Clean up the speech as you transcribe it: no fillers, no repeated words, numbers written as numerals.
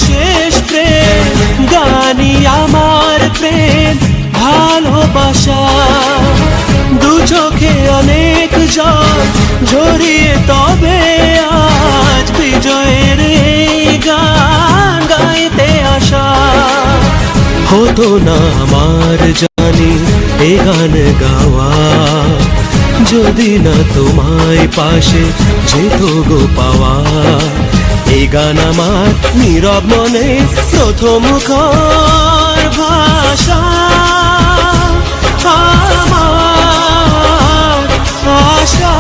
শেষ প্রেম, গানি আমার প্রেম ভালোবাসা। দু চোখে অনেক জল ঝরিয়ে তবে আজ বিজয়ের এই গান গাইতে আসা। হতো না আমার জানি এ গান গাওয়া, যদি না তোমায় পাশে যেত গো পাওয়া। এই গান আমার নীরব মনে প্রথম কর ভাষা। আমার আশা